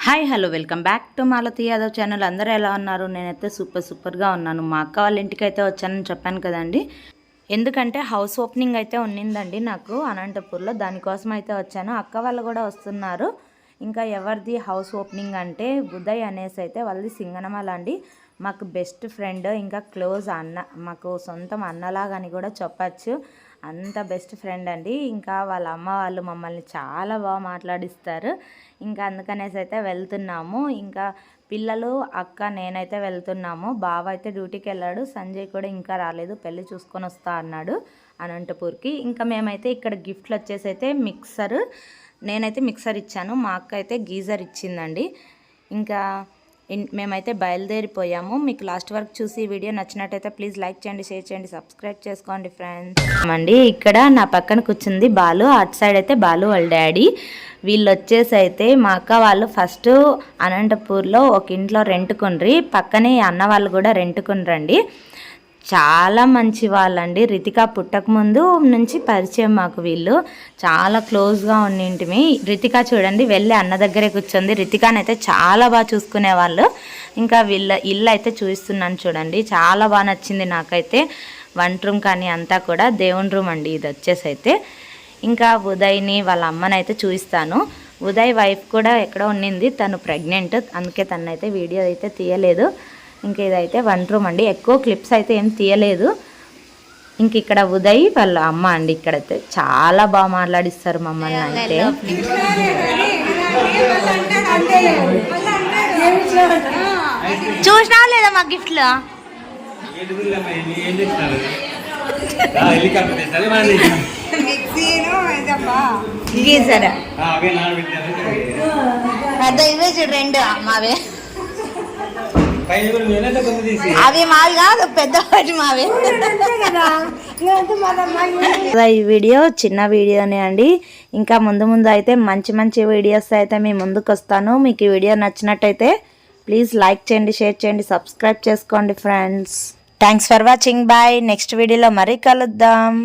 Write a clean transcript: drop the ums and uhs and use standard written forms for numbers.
Hi hello welcome back to Malathi Yadav channel. అందరూ ఎలా ఉన్నారు? నేనైతే సూపర్గా ఉన్నాను. మా అక్క వాళ్ళ ఇంటికి అయితే వచ్చానని చెప్పాను కదండి. ఎందుకంటే హౌస్ ఓపెనింగ్ అయితే ఉన్నిందండి నాకు అనంతపూర్లో, దానికోసం అయితే వచ్చాను. అక్క వాళ్ళు కూడా వస్తున్నారు. ఇంకా ఎవరిది హౌస్ ఓపెనింగ్ అంటే ఉదయ్ అనేసి అయితే వాళ్ళది సింగనమల అండి. మాకు బెస్ట్ ఫ్రెండ్, ఇంకా క్లోజ్ అన్న, మాకు సొంతం అన్నలాగని కూడా చెప్పచ్చు. అంత బెస్ట్ ఫ్రెండ్ అండి. ఇంకా వాళ్ళ అమ్మ వాళ్ళు మమ్మల్ని చాలా బాగా మాట్లాడిస్తారు. ఇంకా అందుకనేసి అయితే వెళ్తున్నాము. ఇంకా పిల్లలు, అక్క, నేనైతే వెళ్తున్నాము. బావ అయితే డ్యూటీకి వెళ్ళాడు. సంజయ్ కూడా ఇంకా రాలేదు, పెళ్ళి చూసుకొని వస్తా అన్నాడు అనంతపూర్కి. ఇంకా మేమైతే ఇక్కడ గిఫ్ట్లు వచ్చేసి అయితే మిక్సర్, నేనైతే మిక్సర్ ఇచ్చాను, మా అక్క అయితే గీజర్ ఇచ్చిందండి. ఇంకా మేమైతే బయలుదేరిపోయాము. మీకు లాస్ట్ వరకు చూసి ఈ వీడియో నచ్చినట్టయితే ప్లీజ్ లైక్ చేయండి, షేర్ చేయండి, సబ్స్క్రైబ్ చేసుకోండి ఫ్రెండ్స్. అండి ఇక్కడ నా పక్కన కూర్చుంది బాలు, అటు సైడ్ అయితే బాలు వాళ్ళ డాడీ. వీళ్ళు వచ్చేసి అయితే మా అక్క వాళ్ళు ఫస్ట్ అనంతపూర్లో ఒక ఇంట్లో రెంట్కుండ్రి, పక్కనే అన్న వాళ్ళు కూడా రెంట్కుండ్రండి. చాలా మంచి వాళ్ళండి. రితిక పుట్టకముందు నుంచి పరిచయం మాకు. వీళ్ళు చాలా క్లోజ్గా ఉండింటిమి. రితిక చూడండి వెళ్ళి అన్న దగ్గరే కూర్చుంది. రితికానైతే చాలా బాగా చూసుకునేవాళ్ళు. ఇంకా వీళ్ళ ఇల్లు అయితే చూపిస్తున్నాను చూడండి, చాలా బాగా నచ్చింది నాకైతే. వంట రూమ్ కానీ అంతా కూడా దేవుని రూమ్ అండి ఇది వచ్చేసి అయితే. ఇంకా ఉదయ్ని వాళ్ళ అమ్మనైతే చూపిస్తాను. ఉదయ్ వైఫ్ కూడా ఎక్కడో ఉండింది, తను ప్రెగ్నెంట్, అందుకే తనైతే వీడియో అయితే తీయలేదు. ఇంక ఇదైతే వంట రూమ్ అండి. ఎక్కువ క్లిప్స్ అయితే ఏం తీయలేదు. ఇంక ఇక్కడ ఉదయ్ వాళ్ళ అమ్మ అండి. ఇక్కడైతే చాలా బాగా మాట్లాడిస్తారు మమ్మల్ని అయితే. చూసినావా లేదా మా గిఫ్ట్లో? గీజర్ ఇవే చూడు రెండు మావే. అవి మావి కాదు, పెద్ద మావే. ఈ వీడియో చిన్న వీడియోనే అండి. ఇంకా ముందు అయితే మంచి వీడియోస్ అయితే మీ ముందుకు వస్తాను. మీకు ఈ వీడియో నచ్చినట్టయితే ప్లీజ్ లైక్ చేయండి, షేర్ చేయండి, సబ్స్క్రైబ్ చేసుకోండి friends. Thanks for watching. Bye. Next వీడియోలో మరీ కలుద్దాం.